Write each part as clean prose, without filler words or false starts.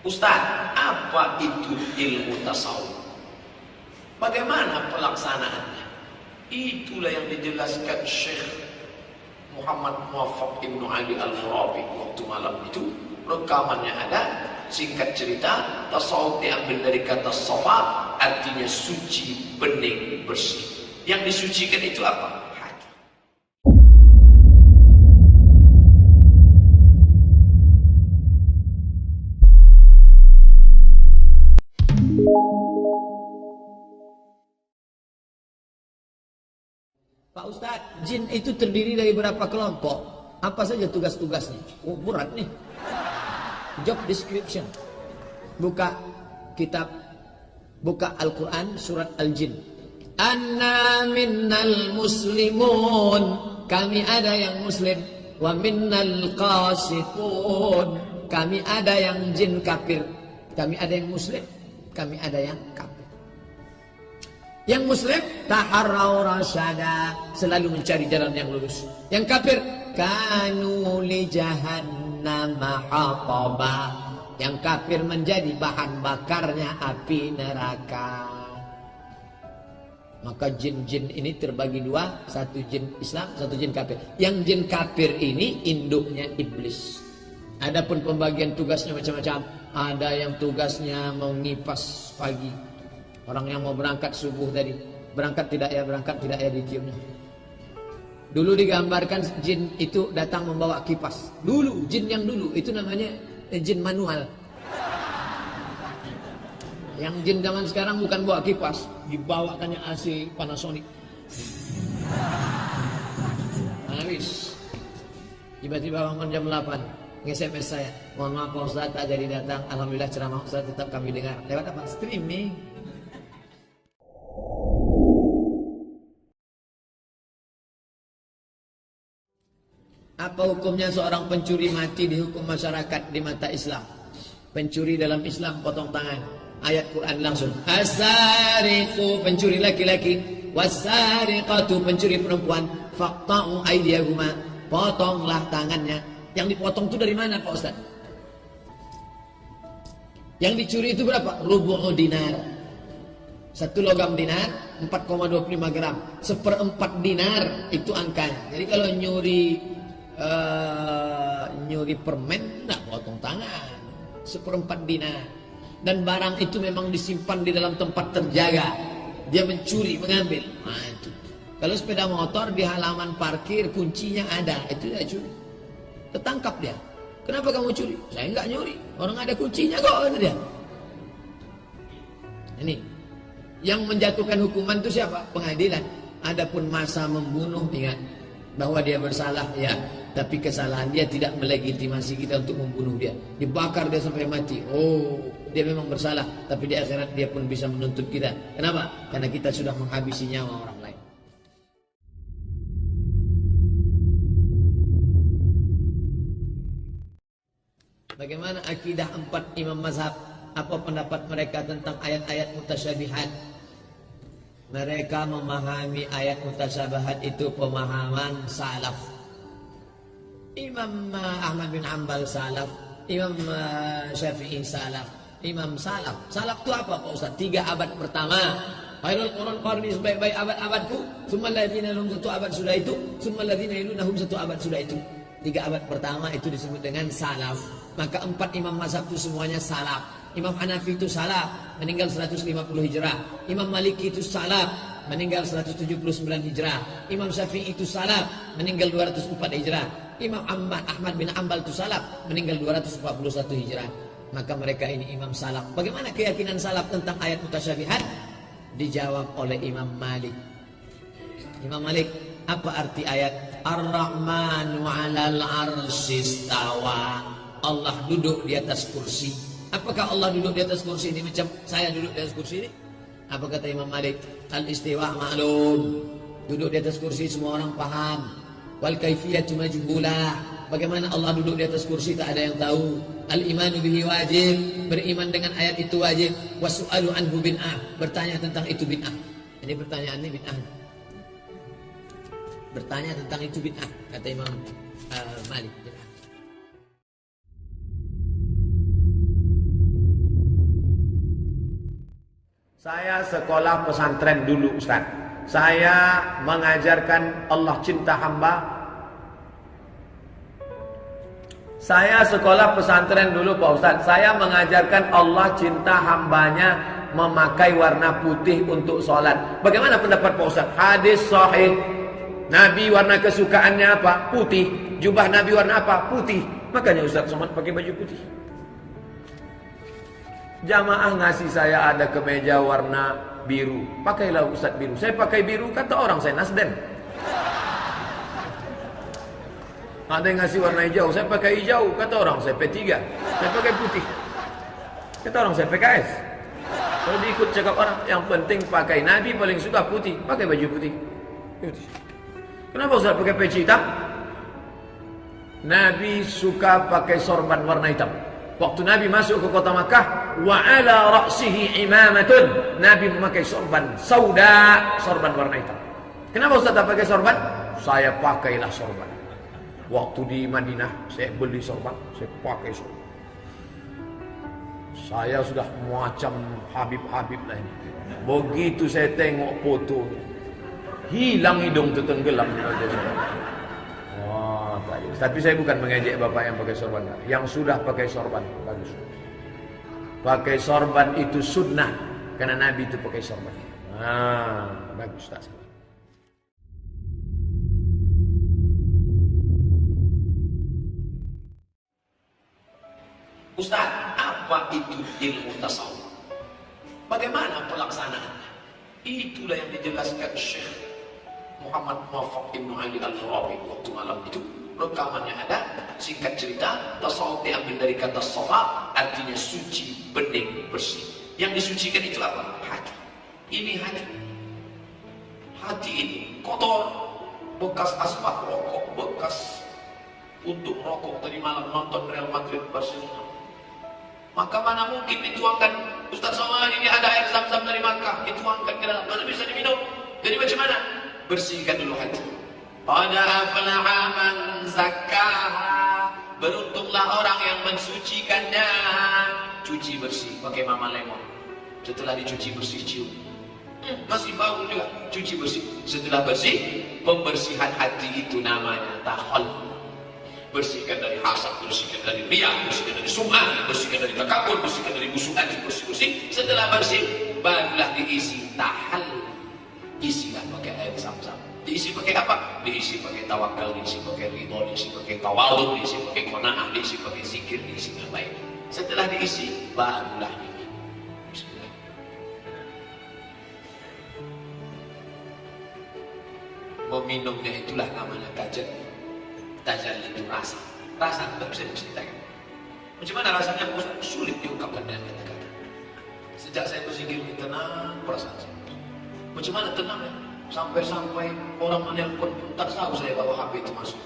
Ustaz, apa itu ilmu tasawuf? Bagaimana pelaksanaannya? Itulah yang dijelaskan Syekh Muhammad Muwaffaq Ibnu Ali Al-Murabi waktu malam itu. Rekamannya ada. Singkat cerita, tasawuf diambil dari kata safa, artinya suci, bening, bersih. Yang disucikan itu apa? Hati. Pak Ustadz, jin itu terdiri dari berapa kelompok? Apa saja tugas-tugasnya? Oh, berat nih. Job description. Buka kitab, buka Al-Quran surat Al-Jin. Anna minnal muslimun. Kami ada yang muslim. Wa minnal qasitun. Kami ada yang jin kafir. Kami ada yang muslim. Kami ada yang kafir. Yang muslim taharraw rasyada, selalu mencari jalan yang lurus. Yang kafir kanu li jahannam hataba, yang kafir menjadi bahan bakarnya api neraka. Maka jin-jin ini terbagi dua, satu jin Islam, satu jin kafir. Yang jin kafir ini induknya iblis. Adapun pembagian tugasnya macam-macam. Ada yang tugasnya mengipas pagi. Orang yang mau berangkat subuh tadi, berangkat tidak ya diciumnya. Dulu digambarkan jin itu datang membawa kipas. Dulu, jin yang dulu itu namanya jin manual. Yang jin zaman sekarang bukan bawa kipas, dibawakannya AC Panasonic. Habis. Tiba-tiba bangun jam 8, nge-SMS saya. Mohon maaf Pak Ustaz tak jadi datang. Alhamdulillah ceramah Ustaz tetap kami dengar. Lewat apa? Streaming. Apa hukumnya seorang pencuri mati di hukum masyarakat di mata Islam? Pencuri dalam Islam potong tangan. Ayat Quran langsung. As-sariqu, pencuri laki-laki, was-sariqatu, pencuri perempuan, faqta'u aydiyahuma, potonglah tangannya. Yang dipotong itu dari mana Pak Ustaz? Yang dicuri itu berapa? Rubu'u dinar. 1 logam dinar 4,25 gram. 1/4 dinar itu angkanya. Jadi kalau nyuri permen enggak potong tangan. 1/4 dinar. Dan barang itu memang disimpan di dalam tempat terjaga. Dia mencuri, mengambil. Nah, itu. Kalau sepeda motor di halaman parkir kuncinya ada, itu dia curi. Tertangkap dia. Kenapa kamu curi? Saya enggak nyuri. Orang ada kuncinya kok, itu dia. Ini yang menjatuhkan hukuman itu siapa? Pengadilan. Adapun masa membunuh, ingat bahwa dia bersalah ya, tapi kesalahan dia tidak melegitimasi kita untuk membunuh dia. Dibakar dia sampai mati. Oh, dia memang bersalah, tapi di akhirat dia pun bisa menuntut kita. Kenapa? Karena kita sudah menghabisi nyawa orang lain. Bagaimana akidah 4 imam mazhab? Apa pendapat mereka tentang ayat-ayat mutasyabihat? Mereka memahami ayat mutasyabihat itu pemahaman salaf. Imam Ahmad bin Hanbal salaf, Imam Syafi'i salaf, Imam salaf. Salaf itu apa Pak Ustaz? 3 abad pertama. Khairul Qur'an qarni, sebaik-baik abad-abadku. Tsummal ladzina lahum 1 abad sudah itu, tsummal ladzina yalunahum 1 abad sudah itu. 3 abad pertama itu disebut dengan salaf. Maka 4 imam mazhab itu semuanya salaf. Imam Hanafi itu salaf, meninggal 150 Hijrah. Imam Maliki itu salaf, meninggal 179 Hijrah. Imam Syafi'i itu salaf, meninggal 204 Hijrah. Imam Ahmad bin Hanbal itu salaf, meninggal 241 Hijrah. Maka mereka ini imam salaf. Bagaimana keyakinan salaf tentang ayat mutasyabihat? Dijawab oleh Imam Malik. Imam Malik, apa arti ayat Ar-Rahmanu 'alal 'arsy istawa? Allah duduk di atas kursi. Apakah Allah duduk di atas kursi ini macam saya duduk di atas kursi ini? Apa kata Imam Malik? Al-istiwa ma'lum. Duduk di atas kursi semua orang paham. Wal kaifiyatu majhulah. Bagaimana Allah duduk di atas kursi tak ada yang tahu. Al-imanu bihi wajib. Beriman dengan ayat itu wajib. Wasu'alu anhu bid'ah. Bertanya tentang itu bid'ah. Ini pertanyaan ini bid'ah. Bertanya tentang itu bid'ah, kata Imam Malik. Saya sekolah pesantren dulu Ustaz. Saya mengajarkan Allah cinta hamba. Saya sekolah pesantren dulu Pak Ustaz. Saya mengajarkan Allah cinta hambanya memakai warna putih untuk sholat. Bagaimana pendapat Pak Ustaz? Hadis sahih. Nabi warna kesukaannya apa? Putih. Jubah Nabi warna apa? Putih. Makanya Ustaz Somad pakai baju putih. Jamaah ngasih saya ada kemeja warna biru. Pakailah Ustaz biru. Saya pakai biru, kata orang saya Nasdem. Ada yang ngasih warna hijau, saya pakai hijau. Kata orang saya P3. Saya pakai putih. Kata orang saya PKS. Kalau diikut cakap orang, yang penting pakai. Nabi paling suka putih. Pakai baju putih. Kenapa Ustaz pakai peci hitam? Nabi suka pakai sorban warna hitam. Waktu Nabi masuk ke kota Makkah, wa ala ra'sihi imamatun. Nabi memakai sorban sauda, sorban warna hitam. Kenapa Ustaz tak pakai sorban? Saya pakailah sorban. Waktu di Madinah, saya beli sorban, saya pakai sorban. Saya sudah macam Habib-Habib lah ini. Begitu saya tengok foto, hilang hidung tertenggelam. Tapi saya bukan mengejek bapak yang pakai sorban. Yang sudah pakai sorban, bagus. Pakai sorban itu sunnah, karena Nabi itu pakai sorban. Bagus tak salah. Ustaz, apa itu ilmu tasawuf? Bagaimana pelaksanaannya? Itulah yang dijelaskan Syekh Muhammad Muwaffaq Ibnu Ali Al-Harawi waktu malam itu. Rekamannya ada, singkat cerita, tasawuf diambil dari kata safa, artinya suci, bening, bersih. Yang disucikan itu apa? Hati. Ini hati. Hati ini kotor, bekas asbak rokok, bekas untuk rokok tadi malam nonton Real Madrid Barcelona. Maka mana mungkin dituangkan, Ustaz Somad ini ada air zam-zam dari Makkah, dituangkan ke dalam, mana bisa diminum? Jadi macam mana? Bersihkan dulu hati. Qad aflaha man zakkaha. Beruntunglah orang yang mensucikannya. Cuci bersih pakai mama lemon. Setelah dicuci bersih cium. Masih bau juga. Cuci bersih. Setelah bersih, pembersihan hati itu namanya takhallul. Bersihkan dari hasad, bersihkan dari riya, bersihkan dari sum'ah, bersihkan dari takabur, bersihkan dari busuk hati, bersih-bersih. Setelah bersih, barulah diisi tahallul. Isilah pakai air zam-zam. Diisi pakai apa? Diisi pakai tawakal, diisi pakai ridho, diisi pakai tawadhu, diisi pakai qanaah, diisi pakai zikir, diisi yang baik. Setelah diisi, barulah diminum. Bismillah. Meminumnya itulah namanya tajalli. Tajalli itu rasa. Rasa tidak bisa diceritakan. Macam mana rasanya? Sulit diungkapkan dengan kata-kata. Sejak saya berzikir, tenang perasaan saya. Macam mana tenangnya? Sampai-sampai orang menelpon pun tak tahu saya bawa HP itu masuk.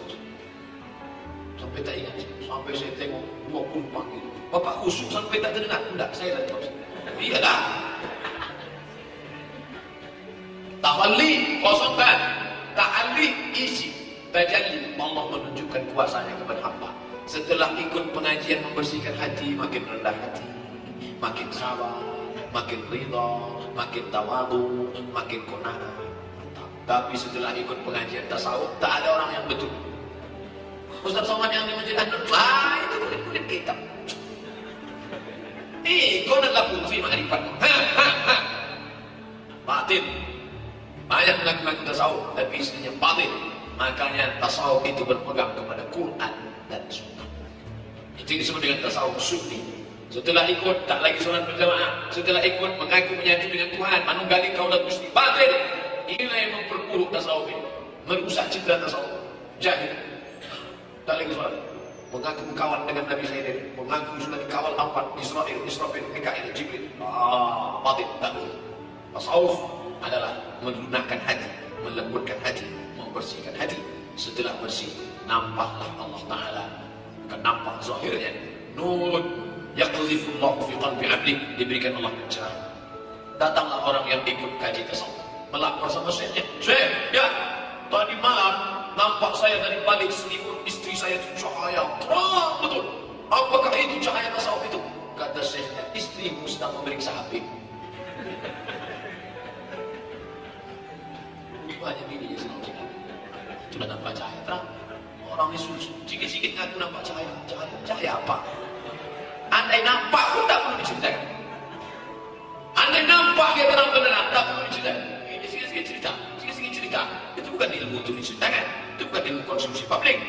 Sampai tak ingat. Sampai saya tengok 20 panggil. Bapak khusyuk sampai tak terdengar. Tidak, saya tak tahu. Iya dah. Tahalli, kosongkan. Tahalli, isi. Tajalli, Allah menunjukkan kuasanya kepada hamba. Setelah ikut pengajian membersihkan hati, makin rendah hati, makin sabar, makin ridha, makin tawadhu, makin qanaah. Tapi setelah ikut pengajian tasawuf, tak ada orang yang betul. Ustaz Somad yang di Masjid An-Nur, itu kulit-kulit hitam. Kau adalah putri makrifat. Batin. Banyak mengaku-ngaku tasawuf, tapi isinya batin. Makanya tasawuf itu berpegang kepada Quran dan Sunnah. Itu disebut dengan tasawuf sunni. Setelah ikut, tak lagi sholat berjamaah. Setelah ikut, mengaku menyatu dengan Tuhan, manunggali kaulah Gusti. Batin. Inilah yang memperburuk tasawuf ini, merusak citra tasawuf. Jahil, tak lagi sholat, mengaku kawan dengan Nabi Sayyidin, mengaku sudah dikawal 4 Israfil, Mikail, Jibril. Batin, tak boleh. Tasawuf adalah melunakkan hati, melembutkan hati, membersihkan hati. Setelah bersih, nampaklah Allah Ta'ala. Bukan nampak zahirnya. Nur yaqdhifullahu fi qalbi 'abdi, diberikan Allah pencerahan. Datanglah orang yang ikut kaji tasawuf, melapor sama syekhnya. Syekh, ya, tadi malam nampak saya dari balik selimut istri saya itu cahaya terang betul. Apakah itu cahaya tasawuf itu? Kata syekhnya, istrimu sedang memeriksa HP. Rupanya bininya senang kita. Sudah nampak cahaya terang. Orang ini sikit-sikit ngaku nampak cahaya. Cahaya apa? Andai nampak pun tak perlu diceritakan. Andai nampak dia terang beneran tak perlu diceritakan. Ini sikit-sikit cerita. Itu bukan ilmu untuk diceritakan. Itu bukan ilmu konsumsi publik.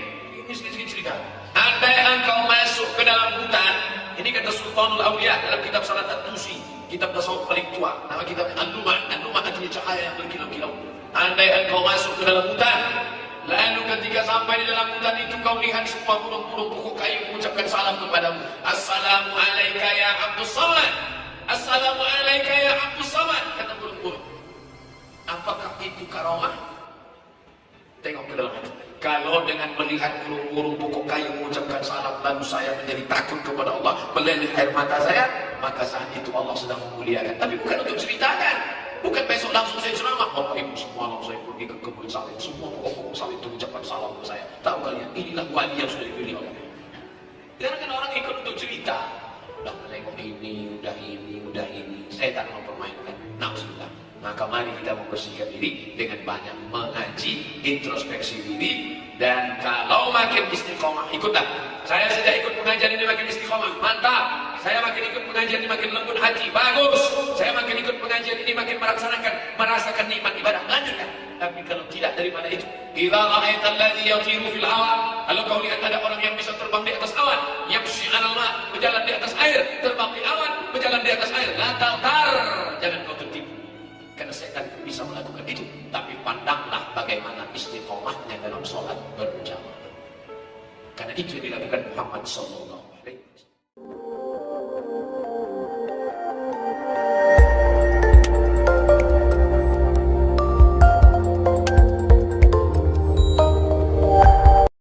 Ini sikit-sikit cerita. Andai engkau masuk ke dalam hutan, ini kata Sultanul Awliya dalam kitab Salat At-Tusi, kitab tasawuf paling tua, nama kitabnya An-Lumah. An-Lumah artinya cahaya yang berkilau-kilau. Andai engkau masuk ke dalam hutan, lalu ketika sampai di dalam hutan itu kau lihat semua burung-burung pokok kayu mengucapkan salam kepadamu. Assalamu alayka ya Abdus Samad. Assalamu alayka ya Abdus Samad, kata burung-burung. Apakah itu karamah? Tengok ke dalam hati. Kalau dengan melihat burung-burung pokok kayu mengucapkan salam lalu saya menjadi takut kepada Allah, meleleh air mata saya, maka saat itu Allah sedang memuliakan. Tapi bukan untuk ceritakan. Bukan besok langsung saya ceramah. Bapak Ibu semua langsung saya pergi ke kebun sawit. Semua pokok-pokok sawit itu mengucapkan salam ke saya. Tahu kalian, inilah wali yang sudah dipilih Allah. Karena kan orang ikut untuk cerita. Udah menengok ini, udah ini. Setan mempermainkan. Na'udzubillah. Maka mari kita membersihkan diri dengan banyak mengaji, introspeksi diri. Dan kalau makin istiqomah, ikutlah. Saya sejak ikut pengajian ini makin istiqomah, mantap. Saya makin ikut pengajian ini makin lembut hati, bagus. Saya makin ikut pengajian ini makin merasakan nikmat ibadah, lanjutkan. Tapi kalau tidak, daripada itu, idza ra'aital ladzi yatiru fil hawa, kalau kau lihat ada orang yang bisa terbang di atas awan, yamshi 'alal ma', berjalan di atas air, terbang di awan, berjalan di atas air, la ta'tar, jangan kau tertipu. Karena setan bisa melakukan itu. Tapi pandanglah bagaimana istiqomahnya dalam sholat berjamaah. Karena itu yang dilakukan Muhammad SAW.